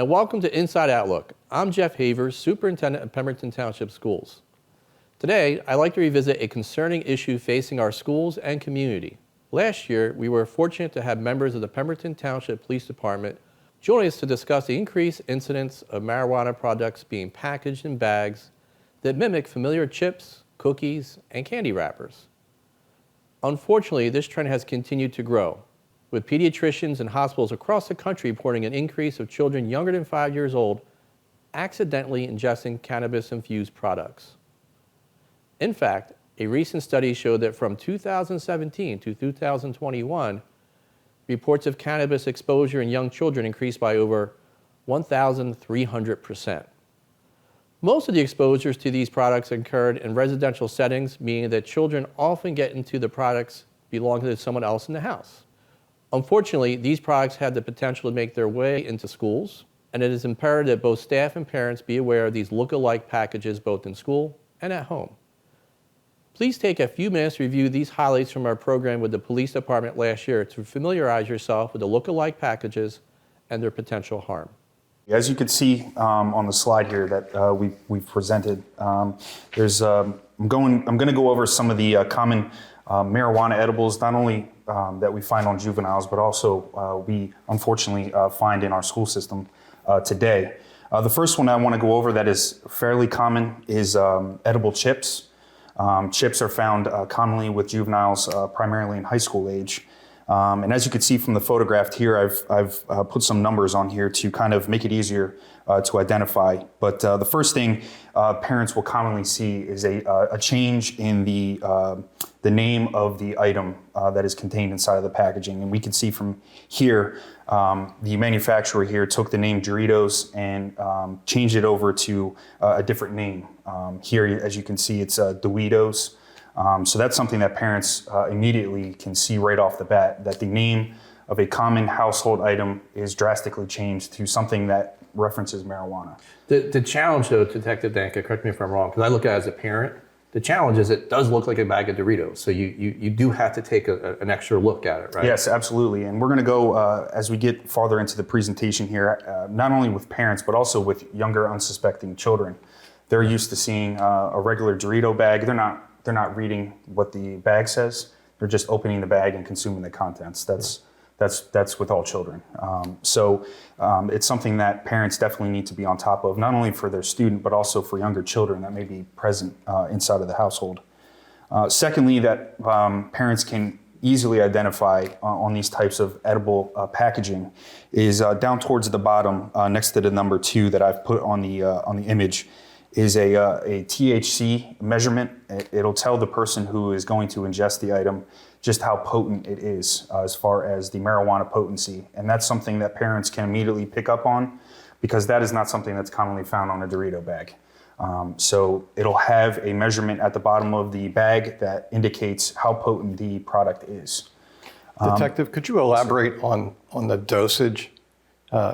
Welcome to Inside Outlook. I'm Jeff Havers, Superintendent of Pemberton Township Schools. Today, I'd like to revisit a concerning issue facing our schools and community. Last year, we were fortunate to have members of the Pemberton Township Police Department join us to discuss the increased incidence of marijuana products being packaged in bags that mimic familiar chips, cookies, and candy wrappers. Unfortunately, this trend has continued to grow, with pediatricians and hospitals across the country reporting an increase of children younger than 5 years old accidentally ingesting cannabis-infused products. In fact, a recent study showed that from 2017 to 2021, reports of cannabis exposure in young children increased by over 1,300%. Most of the exposures to these products occurred in residential settings, meaning that children often get into the products belonging to someone else in the house. Unfortunately, these products have the potential to make their way into schools, and it is imperative that both staff and parents be aware of these look-alike packages both in school and at home. Please take a few minutes to review these highlights from our program with the police department last year to familiarize yourself with the look-alike packages and their potential harm. As you can see on the slide here that we've presented, I'm going to go over some of the common marijuana edibles, not only that we find on juveniles, but also we unfortunately find in our school system today. The first one I want to go over that is fairly common is edible chips. Chips are found commonly with juveniles, primarily in high school age. And as you can see from the photograph here, I've put some numbers on here to kind of make it easier to identify. But the first thing parents will commonly see is a change in the name of the item that is contained inside of the packaging. And we can see from here, the manufacturer here took the name Doritos and changed it over to a different name. Here, as you can see, it's Doritos. So that's something that parents immediately can see right off the bat, that the name of a common household item is drastically changed to something that references marijuana. The challenge, though, Detective Danka, correct me if I'm wrong, because I look at it as a parent, the challenge is it does look like a bag of Doritos. So you do have to take an extra look at it, right? Yes, absolutely. And we're going to go, as we get farther into the presentation here, not only with parents, but also with younger, unsuspecting children. They're used to seeing a regular Dorito bag. They're not reading what the bag says. They're just opening the bag and consuming the contents. That's with all children. So it's something that parents definitely need to be on top of, not only for their student, but also for younger children that may be present inside of the household. Secondly, that parents can easily identify on these types of edible packaging is down towards the bottom, next to the number 2 that I've put on the image, is a THC measurement. It'll tell the person who is going to ingest the item just how potent it is as far as the marijuana potency. And that's something that parents can immediately pick up on, because that is not something that's commonly found on a Dorito bag. So it'll have a measurement at the bottom of the bag that indicates how potent the product is. Detective, could you elaborate on the dosage,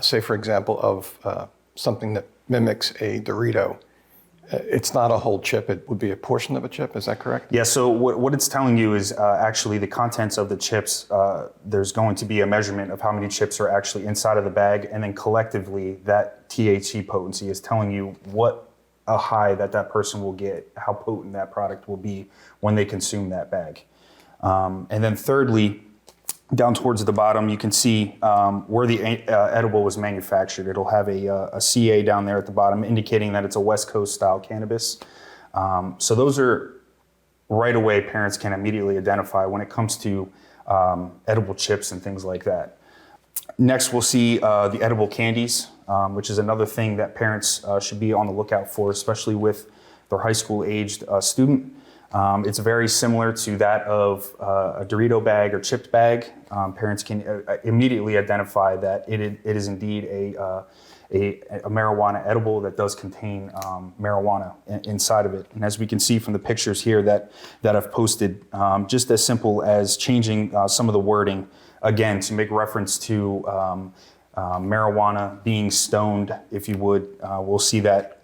say for example, of something that mimics a Dorito? It's not a whole chip, it would be a portion of a chip, is that correct? Yeah, so what it's telling you is actually the contents of the chips. There's going to be a measurement of how many chips are actually inside of the bag, and then collectively that THC potency is telling you what a high that person will get, how potent that product will be when they consume that bag. And then thirdly, down towards the bottom, you can see where the edible was manufactured. It'll have a CA down there at the bottom, indicating that it's a West Coast style cannabis. So those are right away parents can immediately identify when it comes to edible chips and things like that. Next, we'll see the edible candies, which is another thing that parents should be on the lookout for, especially with their high school aged student. It's very similar to that of a Dorito bag or chipped bag. Parents can immediately identify that it is indeed a marijuana edible that does contain marijuana inside of it. And as we can see from the pictures here that I've posted, just as simple as changing some of the wording, again, to make reference to marijuana being stoned, if you would, you'll see that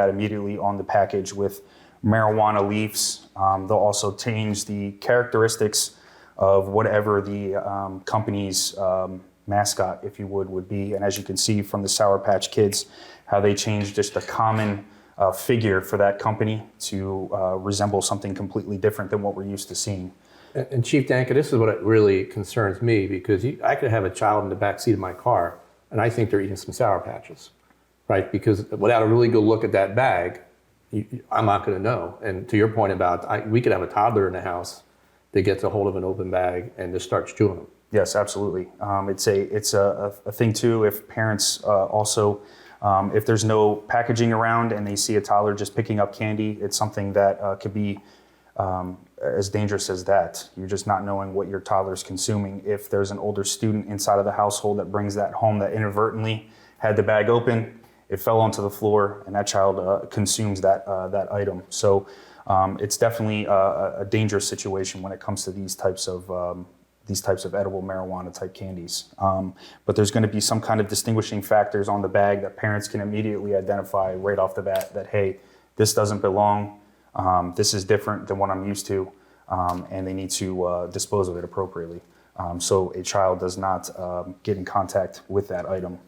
immediately on the package with marijuana leaves. They'll also change the characteristics of whatever the company's mascot, if you would be. And as you can see from the Sour Patch Kids, how they changed just a common figure for that company to resemble something completely different than what we're used to seeing. And Chief Danka, this is what really concerns me, because I could have a child in the back seat of my car, and I think they're eating some Sour Patches, right? Because without a really good look at that bag, I'm not going to know. And to your point about, we could have a toddler in the house that gets a hold of an open bag and just starts chewing them. Yes, absolutely. It's a thing too. If parents also, if there's no packaging around and they see a toddler just picking up candy, it's something that could be as dangerous as that. You're just not knowing what your toddler's consuming. If there's an older student inside of the household that brings that home that inadvertently had the bag open, it fell onto the floor, and that child consumes that item. So it's definitely a dangerous situation when it comes to these types of edible marijuana type candies. But there's going to be some kind of distinguishing factors on the bag that parents can immediately identify right off the bat that, hey, this doesn't belong. This is different than what I'm used to, and they need to dispose of it appropriately. So a child does not get in contact with that item.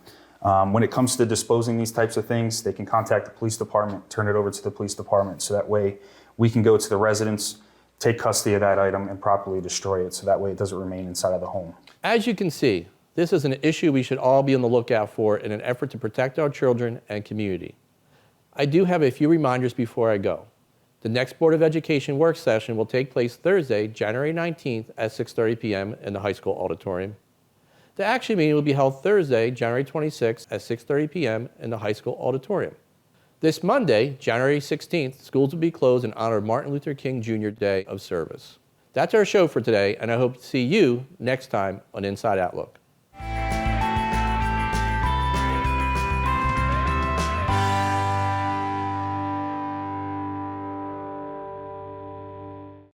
When it comes to disposing these types of things, they can contact the police department, turn it over to the police department, so that way we can go to the residence, take custody of that item, and properly destroy it, so that way it doesn't remain inside of the home. As you can see, this is an issue we should all be on the lookout for in an effort to protect our children and community. I do have a few reminders before I go. The next Board of Education work session will take place Thursday, January 19th at 6:30 p.m. in the high school auditorium. The action meeting will be held Thursday, January 26th at 6:30 p.m. in the high school auditorium. This Monday, January 16th, schools will be closed in honor of Martin Luther King Jr. Day of Service. That's our show for today, and I hope to see you next time on Inside Outlook.